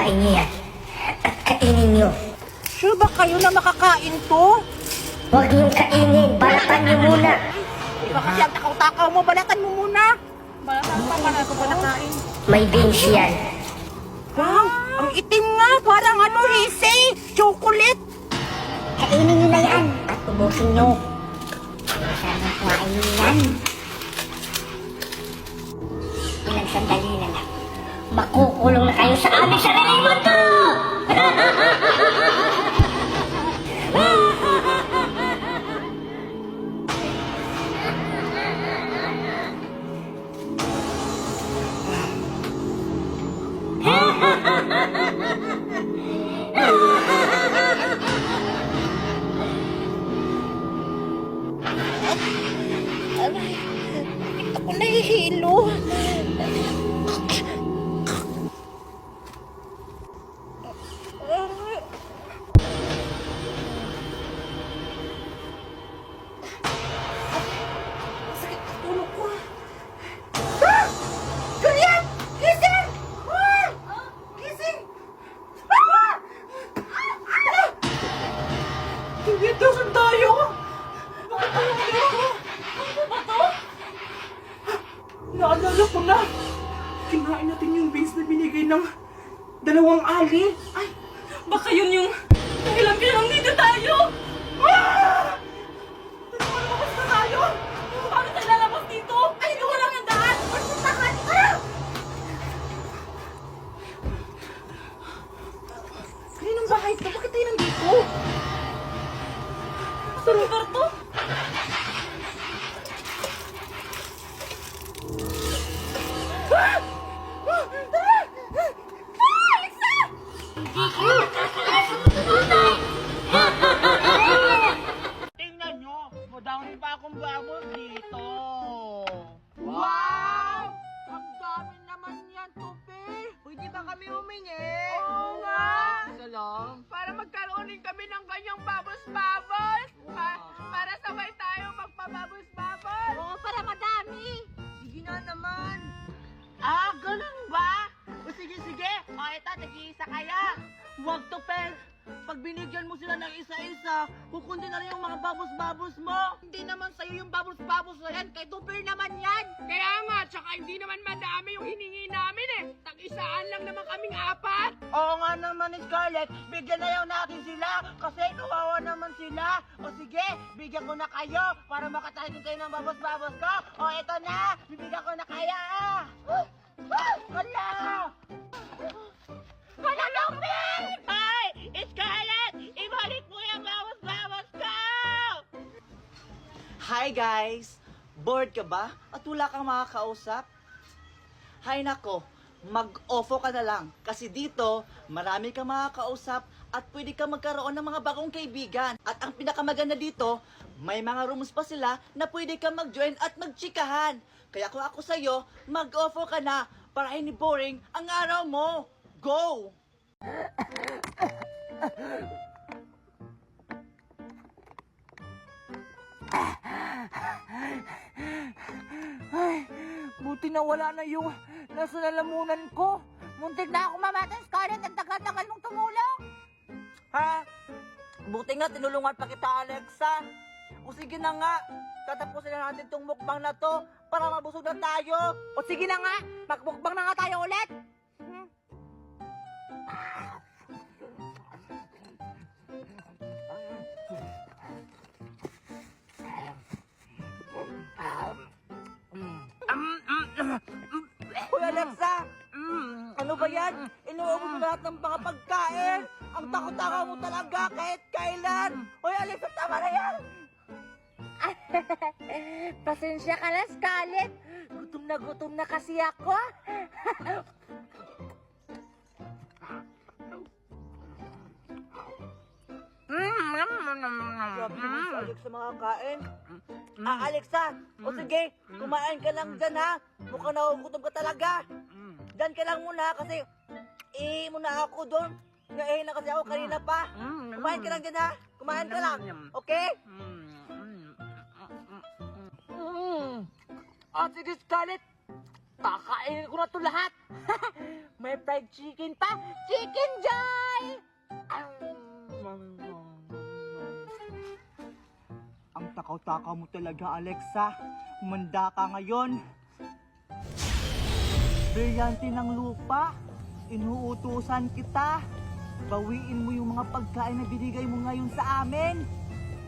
Kain niyo yan. At kainin niyo. Sure ba kayo na makakain to? Huwag niyong kainin. Balatan niyo muna. Ikaw kasi ang takaw-takaw mo, balatan mo muna. Balatan pa, para ko ba nakain? May beans yan. Wow, ang itim nga, parang ano, hisi, chocolate. Kainin niyo na yan. At ubusin niyo. Sanang kumain niyo yan. Ilang sandali na lang. Makukulong na kayo sa aming sariling mundo! Ako nahihilo. Sakit ang tulog ko. Ah! Julian! Gising! Ah! Gising! Ah! Ah! Julian, saan tayo? Bakit tayo ngayon? Ano ba to? Naalala ko na. Kinain natin yung beans na binigay ng dalawang ali. Ay, baka yun yung dahilan kaya nandito tayo. Ah! Lumabas na tayo. Paano tayo lalabas dito? Ay, doon lang ang daan. Magpuntahan. Ah! Kaninong bahay to? Bakit tayo nandito? Sa lugar to? Ah! Tingnan nyo, madami pa akong babos dito. Wow! Ang dami naman yan, Tupi! Pwede ba kami humingi? Oo nga! Isa lang. Para magkaroon din kami ng ganyang babos-babos! Para sabay tayo magpababos-babos! Oo, para madami! Sige na naman. Ah, ganun ba? O sige, sige. O eto, nag-iisa kaya. Huwag to, Pel. Pag binigyan mo sila ng isa-isa, kukundi na rin yung mga babos-babos mo. Hindi naman sa'yo yung babos-babos na yan, kay Tupi naman yan! Kaya nga, tsaka hindi naman madami yung hiningi namin eh! Tag-isaan lang naman kaming apat! Oo nga naman, Scarlett. Bigyan na lang natin sila kasi kawawa naman sila. O sige, bigyan ko na kayo para makatayin kayo ng babos-babos ko. O eto na, bibigyan ko na kaya. Hala! Hala, Tupi! Ay! Scarlett! Ibalik mo yung babos-babos ko! Hi guys! Bored ka ba? At wala kang makakausap? Hay nako, mag-offo ka na lang. Kasi dito, marami kang makakausap at pwede kang magkaroon ng mga bagong kaibigan. At ang pinakamaganda dito, may mga rooms pa sila na pwede kang mag-join at magchikahan. Kaya kung ako sa'yo, mag-offo ka na para hindi boring ang araw mo. Go! Ay, buti na wala na yung nasa lalamunan ko. Muntik na ako mamatay, Scarlett. Ang tagal-tagal mong tumulong. Ha? Buti nga tinulungan pa kita, Alexa. O sige na nga, tatapusin na natin tong mukbang na to para mabusog na tayo. O sige na nga, magmukbang na nga tayo ulit. Hoy, Alexa! Ano ba yan? Inuubos mo lahat ng mga pagkain. Ang takot-takaw mo talaga kahit kailan. Hoy, Alexa, tama na yan! Pasensya ka na, Scarlett. Gutom na kasi ako. Grabe naman si Alexa makakain. Alexa, o sige, kumain ka lang dyan ha. Mukhang nagugutom ka talaga. Dyan ka lang muna kasi muna ako doon. Ngayon na kasi ako kanina pa. Kumain ka lang dyan ha. Kumain ka lang. Okay? Sige, Scarlett. Kakainin ko na ito lahat. May fried chicken pa! Chicken Joy! Ang takaw-takaw mo talaga, Alexa. Humanda ka ngayon. Brilyante ng lupa. Inuutusan kita. Bawiin mo yung mga pagkain na binigay mo ngayon sa amin.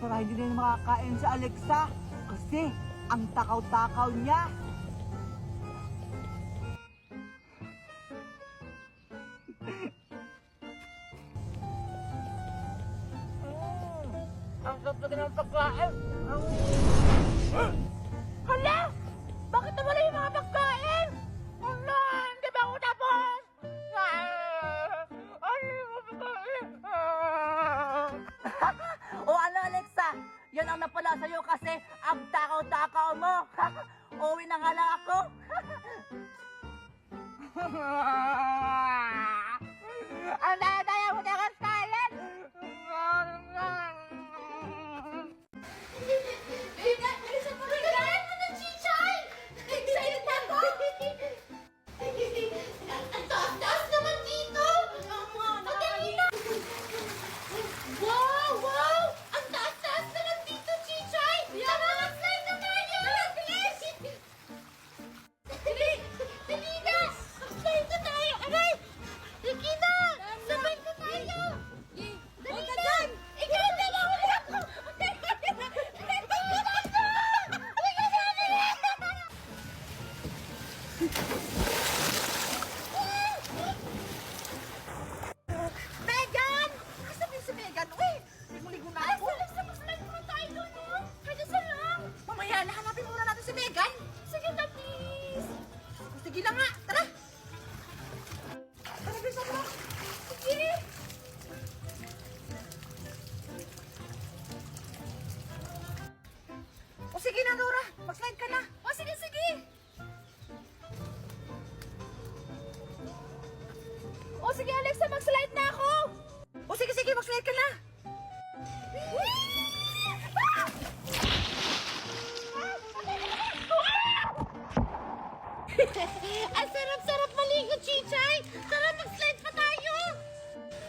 Para hindi na makakain sa Alexa. Kasi ang takaw-takaw niya. Ang sarap ng pagkain! Hala! Bakit nawala yung mga pagkain? Hala! Hindi ba ako tapos? Ano yung mga pagkain? O ano, Alexa? Yan ang napala sa'yo kasi ang takaw-takaw mo. Uwi na nga lang ako. Ang daya mo na kaskayan! Bilisan mo ng chichay! Excited na ako! Ang taas-taas naman dito! Madali na! Wow! Wow! Ang taas-taas naman dito, chichay! Tara, mag-slide na tayo! Bilis! Dali! Dali na! Mag-slide na tayo! Aray! Sige na! Sabay na tayo! Dali na! Ikaw na lang! Megan! Kasabi si Megan, uy! Ligo-ligo na ako! Alexa, mag-slide muna tayo doon, no? Kaya sa lang! Mamaya, nahanapin muna natin si Megan! Sige na, please! Sige na nga, tara! Tara, bilisan mo! Sige! O sige na, Nora! Mag-slide ka na! O, sige, sige! O, sige, Alexa, mag-slide na ako! O sige, sige, mag-slide ka na! Ang sarap-sarap maligo, Chichay! Tara, mag-slide pa tayo!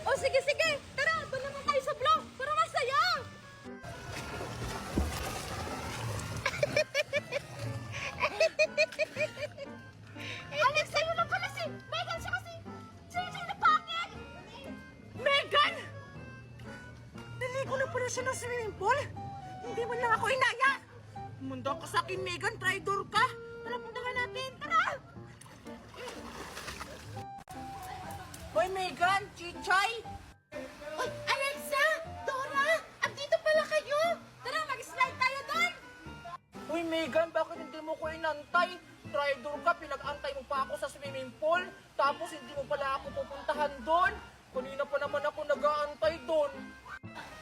O, sige, sige! Tara, doon naman tayo sa block para masaya! Alex, sa'yo lang pala si Megan siya kasi Chichay na pangit! Megan! Naligo na pala siya ng swimming pool? Hindi man lang ako inaya! Munda ka sa akin, Megan! Traitor ka! Tara, punta ka natin! Tara! Hoy, Megan! Chichay! Oy, Alexa! Dora! Andito pala kayo! Tara, mag-slide tayo doon! Hoy, Megan! Bakit hindi mo ko inantay? Traitor ka! Pinag-antay mo pa ako sa swimming pool! Tapos hindi mo pala ako pupuntahan doon! Kanina pa naman ako nag-aantay doon!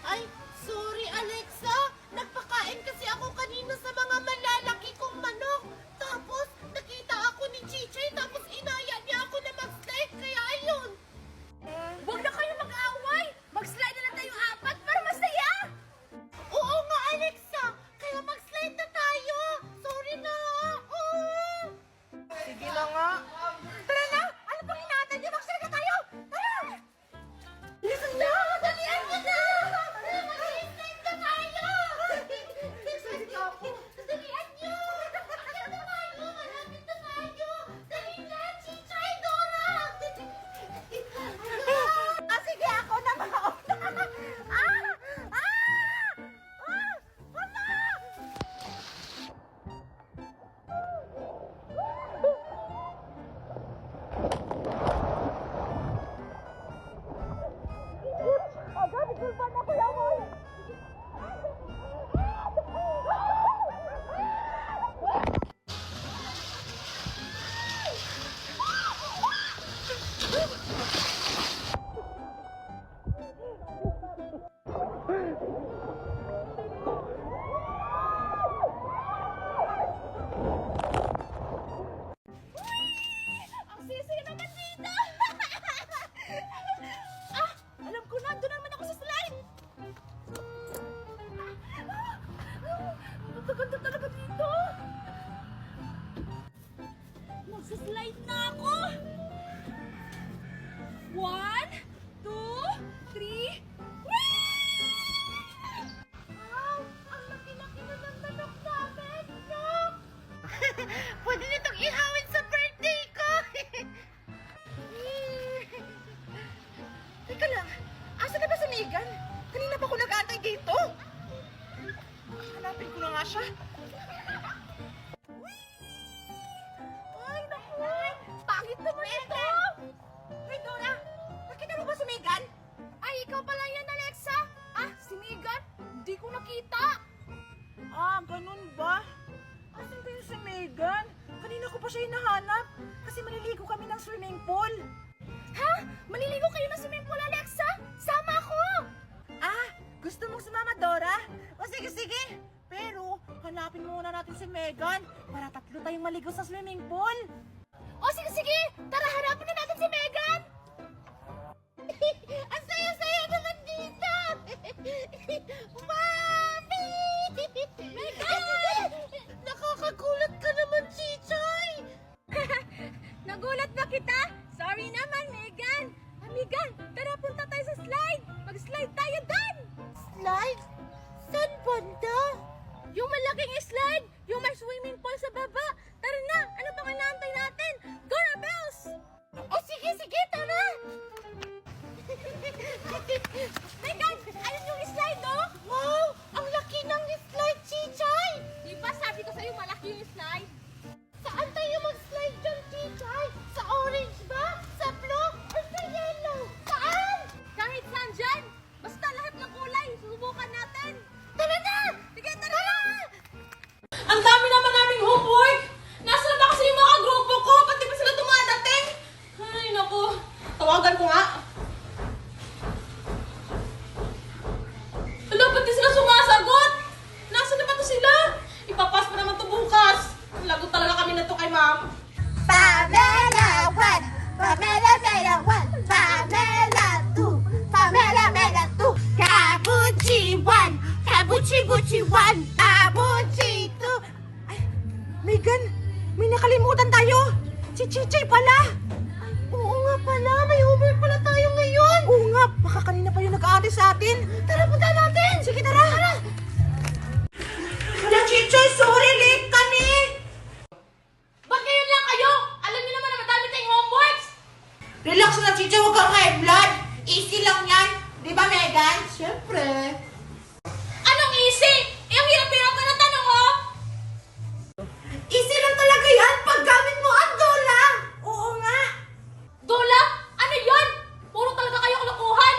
Ay, sorry Alexa! Nagpakain kasi ako kanina sa mga malalaki kong manok. Tapos, nakita ako ni Chichay tapos inaya niya ako na mag-slide. Kaya ayun. Huwag na kayo mag-away! Mag-slide na lang tayo apat para masaya! Oo nga, Alexa! Kaya mag-slide na tayo! Sorry na! Sige na nga! Tara na! Ano pang hinahantay niyo? Mag-slide na tayo! Tara! Listen na! Dalian mo na! Mag-slide na tayo! Dalian niyo! dito? Hanapin ko na nga siya. Ay, naku! Pangit naman ito! Hey, Dora! Nakita mo ba si Megan? Ay, ikaw pala yan, Alexa. Ah, si Megan? Hindi ko nakita. Ah, ganun ba? Asan ba yung si Megan? Kanina ko pa siya hinahanap kasi maliligo kami ng swimming pool. Ha? Maliligo kayo ng swimming pool, Alexa? Sama ako! Ah, gusto mong sumama, Dora? O sige, sige. Pero, hanapin muna natin si Megan para tatlo tayong maligo sa swimming pool. O sige, sige! Tara, harapin na natin si Megan! Ang saya-saya naman dito! Mami! Megan! Nakakagulat ka naman, Chichay! Nagulat ba kita? Sorry naman, Megan! Megan, tara punta tayo sa slide! Mag-slide tayo doon! Slide? Saan banda? Yung malaking slide! Yung may swimming pool sa baba! Tara na! Ano pang inaantay natin? Go na, Bells! O sige, sige, tara! Megan, ayun yung slide, oh! Wow! Ang laki ng slide, Chichay! Di ba sabi ko sa'yo malaki yung slide? Saan tayo mag-slide dyan, Chichay? Sa orange ba? Sa blue? Or sa yellow? Saan? Kahit saan dyan! Basta lahat ng kulay, susubukan natin! Tara na! Sige, tara na! Ang dami naman naming homework! Nasaan na ba kasi yung mga grupo ko? Ba't di ba sila dumadating? Ay, naku. Tawagan ko nga. Ala, ba't di sila sumasagot? Nasaan na ba to sila? Ipapas pa naman to bukas. Lagot talaga kami na to kay ma'am. Pamela 1, Pamela Mela 1, Pamela 2, Pamela Mela 2, Kabuchi 1, Kabuchi Buchi 1, Kabuchi 2. Ay, Megan, may nakalimutan tayo. Si Chichay pala. Oo nga pala, may homework pala tayo ngayon. Oo nga, baka kanina pa yung nag-aalis sa atin. Tara, punta natin. Sige, tara. Wala, Chichay, sorry, late kami. Ba't ngayon lang kayo? Alam niyo naman na madami tayong homeworks. Relax na, Chichay, huwag kang high blood. Easy lang yan. Di ba, Megan? Siyempre. Anong easy? Eh, ang hirap-hirap ka na tanong, oh. Easy lang talaga yan pag gamit mo ang dola. Oo nga. Dola? Ano yon? Puro talaga kayo kalokohan.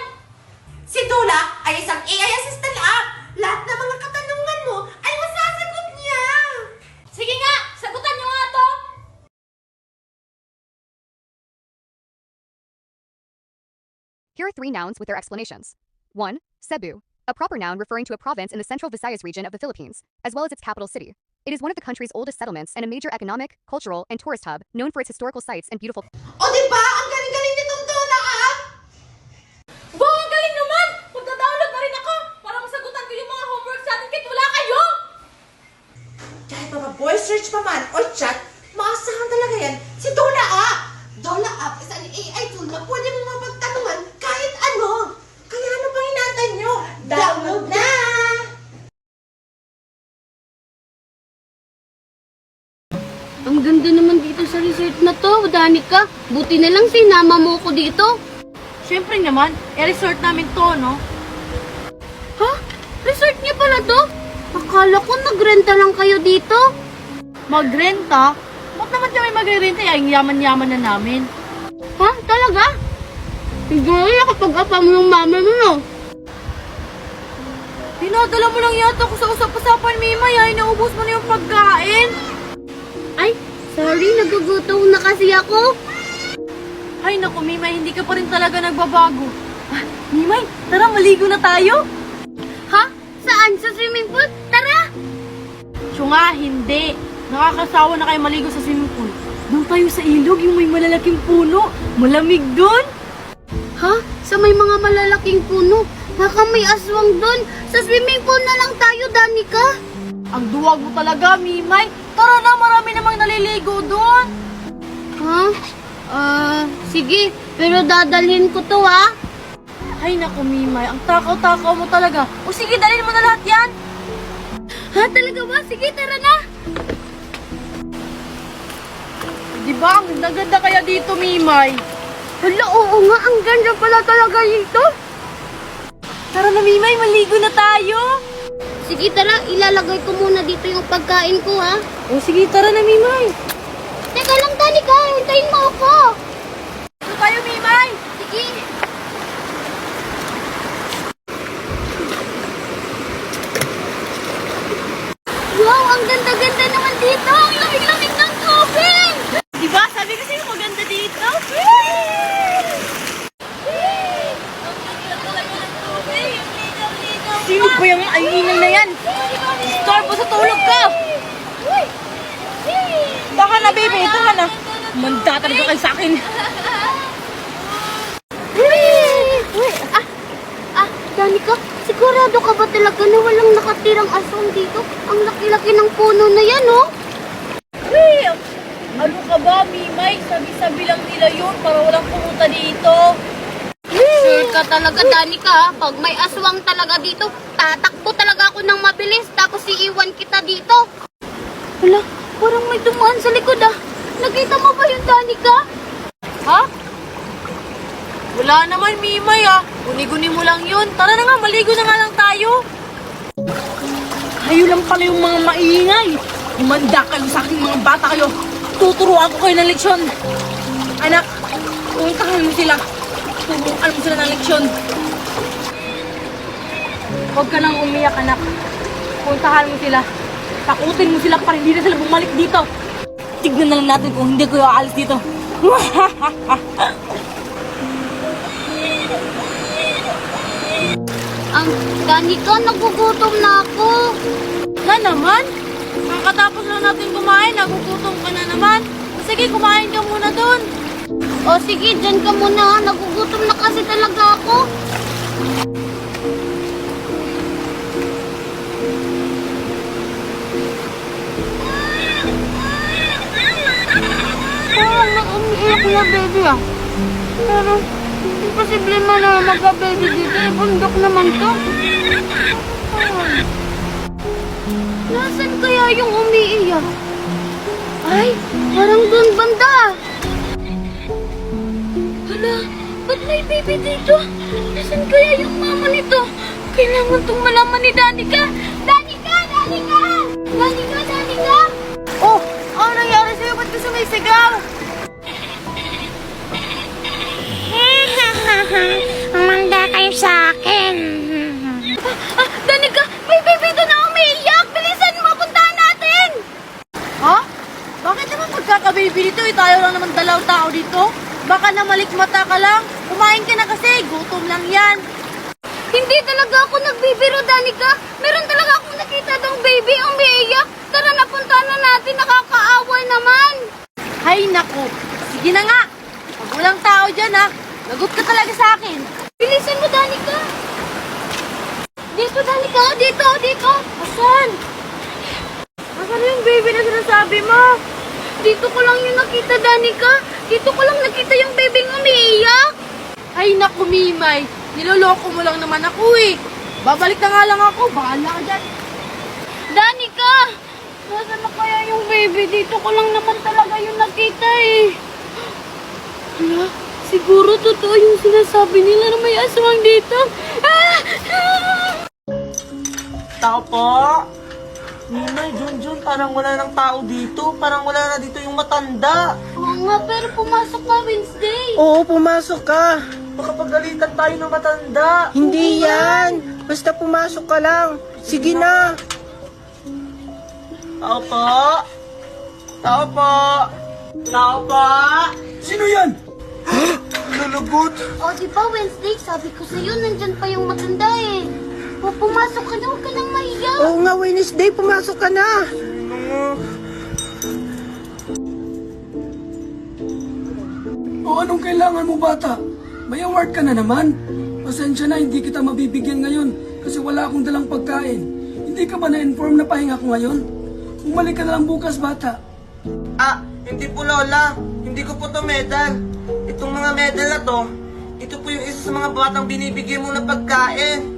Si Dola ay isang AI assistant app. Lahat ng mga katanungan mo ay masasagot niya. Sige nga, sagutan niyo nga to. Here are 3 nouns with their explanations. 1. Cebu, a proper noun referring to a province in the central Visayas region of the Philippines, as well as its capital city. It is one of the country's oldest settlements and a major economic, cultural, and tourist hub, known for its historical sites and beautiful. O diba? Ang galing-galing nitong Dola app. Bo, ang galing naman! Magda-download na rin ako para masagutan ko yung mga homework sa atin kahit wala kayo! Kahit mga voice search pa man o chat, maasahan talaga yan si Dola app. Dola app is an AI tool na pwede mo mapagtanungan kahit ano. Kaya ano pang inaantay nyo? Download na! Ang ganda naman dito sa resort na to, Danica. Buti na lang sinama mo ko dito. Siyempre naman, resort namin to, no? Ha? Resort niya pala to? Akala ko nagrenta lang kayo dito. Magrenta? Ba't naman kami magrenta? Ay, yaman-yaman na namin. Ha? Talaga? Siguro nakapag-apa mo yung mama mo, no? Dinadala mo lang yata ko sa usap-usapan, Mima. Ay, naubos mo na yung pagkain. Ay, sorry, nagugutom na kasi ako. Ay, naku, Mimay, hindi ka pa rin talaga nagbabago. Ah, Mimay, tara, maligo na tayo. Ha? Saan? Sa swimming pool? Tara! Siyo nga, hindi. Nakakasawa na kayo maligo sa swimming pool. Doon tayo sa ilog, yung may malalaking puno. Malamig doon. Ha? Sa may mga malalaking puno? Baka may aswang doon. Sa swimming pool na lang tayo, Danica. Ang duwag mo talaga, Mimay. Tara na, marami namang naliligo doon. Ha? Sige. Pero dadalhin ko to, ha? Ay, naku, Mimay. Ang takaw-takaw mo talaga. O sige, dalhin mo na lahat yan. Ha? Talaga ba? Sige, tara na. Di ba? Ang ganda kaya dito, Mimay. Hala, oo nga. Ang ganda pala talaga dito. Tara na, Mimay, maligo na tayo. Sige, tara, ilalagay ko muna dito yung pagkain ko, ha? O sige, tara na, Mimay. Teka lang, Danica, hintayin mo ako. Ito tayo, Mimay. Sige. Wow, ang ganda-ganda naman dito. Ang lamig-lamig ng tubig. Di ba? Sabi kasi maganda dito. Sino ba yung ayunan na yan? Istorbo sa tulog ko! Baka na, baby. Ito ka na. Manda talaga kayo sa akin. Danica, sigurado ka ba talaga na walang nakatirang aswang dito? Ang laki-laki ng puno na yan, oh. Ano ka ba, Mimay? Sabi-sabi lang nila yun para walang pumunta dito. Sure ka talaga, Danica, ha? Pag may aswang talaga dito, tatakbo talaga ako ng mabilis, tapos iiwan kita dito. Wala, parang may dumaan sa likod, ah. Nakita mo ba yung Danica? Ha? Wala naman, Mimay, ah. Guni-guni mo lang yun. Tara na nga, maligo na nga lang tayo. Kayo lang pala yung mga maingay. Umanda kayo sa aking mga bata kayo. Tuturuan ko kayo ng leksyon. Anak, puntahan mo sila. Turuan mo sila ng leksyon. Huwag ka nang umiyak, anak. Puntahan mo sila. Takutin mo sila para hindi na sila bumalik dito. Tignan na lang natin kung hindi ko aalis dito. Danica, nagugutom na ako. Na naman? Kakatapos lang natin kumain, nagugutom ka na naman. Sige, kumain ka muna doon. O sige, dyan ka muna, ha? Nagugutom na kasi talaga ako. Umiiyak na baby, ah. Pero, hindi posible man na magka-baby dito. Bundok naman to. Nasaan kaya yung umiiyak? Ay, parang doon banda. Hala, ba't may baby dito? Nasaan kaya yung mama nito? Kailangan tong malaman ni Danica. Danica! Danica! Danica! Danica! Oh, ano nangyari sa'yo? Ba't ka sumisigaw? Umanda kayo sa akin. Danica, may baby doon na umiiyak. Bilisan mo, puntahan natin. Ha? Bakit naman magkaka-baby dito? Tayo lang naman dalaw tao dito. Baka na malikmata ka lang. Kumain ka na kasi. Gutom lang yan. Hindi talaga ako nagbibiro, Danica. Meron talaga akong nakita dong baby umiiyak. Tara, napuntahan na natin. Nakakaaway naman. Hay naku. Sige na nga. Pag walang tao dyan ha. Lagot ka talaga sa akin. Bilisan mo, Danica. Dito, Danica. Dito, dito. Asan? Asan yung baby na sinasabi mo? Dito ko lang yung nakita, Danica. Dito ko lang nakita yung baby umiiyak. Ay naku, Mimay. Niloloko mo lang naman ako eh. Babalik na nga lang ako. Bahala ka dyan. Danica! Nasaan na kaya yung baby? Dito ko lang naman talaga yung nakita eh. Hala, siguro totoo yung sinasabi nila na may aswang dito. Ah! Tao po? Mimay, Junjun, parang wala ng tao dito. Parang wala na dito yung matanda. Oo nga, pero pumasok ka Wednesday. Oo, pumasok ka. Baka pagalitan tayo ng matanda. Hindi yan. Basta pumasok ka lang. Sige na. Tao po? Tao po? Tao po? Sino yan? Lulugot. O, di ba Wednesday? Sabi ko sa'yo, nandyan pa yung matanda eh. O, pumasok ka na, huwag ka nang mahiya. Oo nga, Wednesday, pumasok ka na. O anong kailangan mo, bata? May award ka na naman. Pasensya na, hindi kita mabibigyan ngayon kasi wala akong dalang pagkain. Hindi ka ba na-inform na pahinga ko ngayon? Bumalik ka na lang bukas, bata. Ah, hindi po Lola. Hindi ko po to medal. Itong mga medal na to, ito po yung isa sa mga batang binibigyan mo ng pagkain.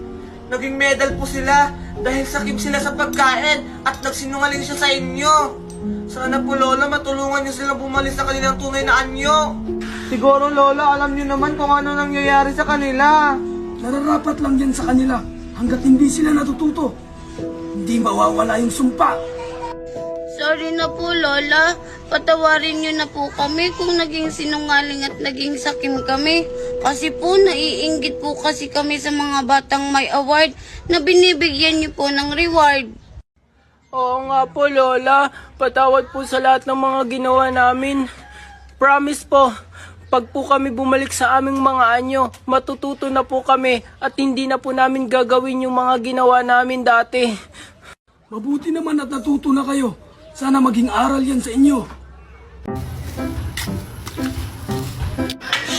Naging medal po sila dahil sakip sila sa pagkain at nagsinungaling siya sa inyo. Sana po Lola, matulungan niyo silang bumalik sa kanilang tunay na anyo. Siguro Lola, alam niyo naman kung ano nangyayari sa kanila. Nararapat lang yan sa kanila hanggat hindi sila natututo. Hindi mawawala yung sumpa. Sorry na po, Lola. Patawarin niyo na po kami kung naging sinungaling at naging sakim kami. Kasi po, naiinggit po kasi kami sa mga batang may award na binibigyan niyo po ng reward. Oo nga po, Lola. Patawad po sa lahat ng mga ginawa namin. Promise po, pag po kami bumalik sa aming mga anyo, matututo na po kami at hindi na po namin gagawin yung mga ginawa namin dati. Mabuti naman at natuto na kayo. Sana maging aral yan sa inyo.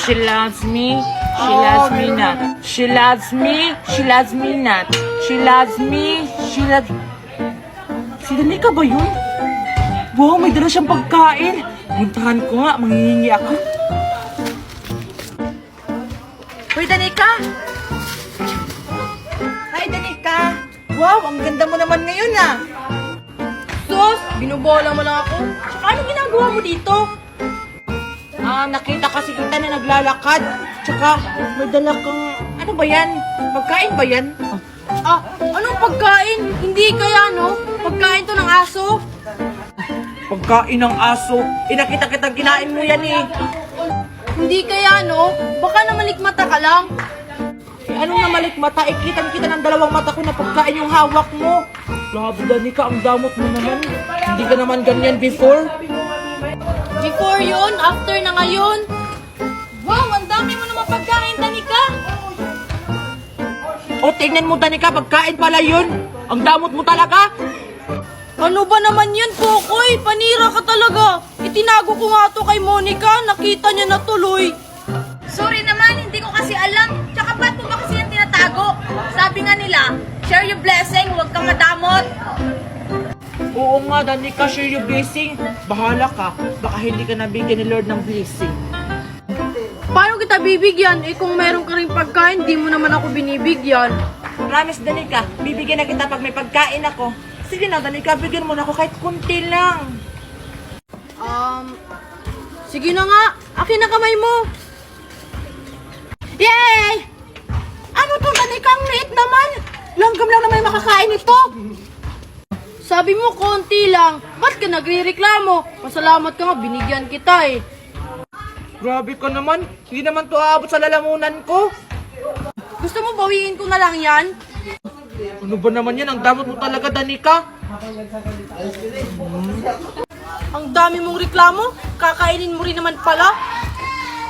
She loves me. She loves me not. She loves me. She loves me not. She loves me. She loves... Si Danica ba yun? Wow, may dala siyang pagkain. Puntahan ko nga, manghihingi ako. Hoy, Danica! Hi, Danica! Wow, ang ganda mo naman ngayon ah! Sus, binubola mo lang ako. Tsaka ano ginagawa mo dito? Nakita kasi kita na naglalakad. Tsaka may dala kang... Ano ba yan? Pagkain ba yan? Anong pagkain? Hindi kaya, no? Pagkain to ng aso? Pagkain ng aso. Nakita kitang kinain mo yan eh. Hindi kaya, no? Baka namalikmata ka lang. Anong namalikmata? Kitang-kita ng dalawang mata ko na pagkain yung hawak mo. Grabe, Danica, ang damot mo naman. Hindi ka naman ganyan before. Before yun, after na ngayon. Wow, ang dami mo naman pagkain, Danica. O, tingnan mo, Danica, pagkain pala yun. Ang damot mo talaga. Ano ba naman yan, Pokoy? Panira ka talaga. Itinago ko nga to kay Monica. Nakita niya na tuloy. Sorry naman, hindi ko kasi alam. Tsaka ba't mo ba kasi yung tinatago? Sabi nga nila, share your blessing, huwag kang madamot. Oo nga, Danica, share your blessing. Bahala ka. Baka hindi ka nabigyan ni Lord ng blessing. Paano kita bibigyan? Eh kung meron ka rin pagkain, di mo naman ako binibigyan. Promise, Danica, bibigyan na kita pag may pagkain ako. Sige na, Danica, bigyan mo na ako kahit kunti lang. Sige na nga. Akin na kamay mo. Yay! Ano to, Danica? Ang liit naman. Langgam lang naman yung makakain ito. Sabi mo, konti lang. Ba't ka nagre-reklamo? Pasalamat ka nga, binigyan kita eh. Grabe ka naman. Hindi naman to aabot sa lalamunan ko. Gusto mo bawiin ko na lang yan? Ano ba naman yan? Ang damot mo talaga, Danica. Ang dami mong reklamo, kakainin mo rin naman pala.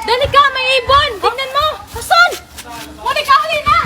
Danica, may ibon! Tingnan mo! Asan? Monica, halina!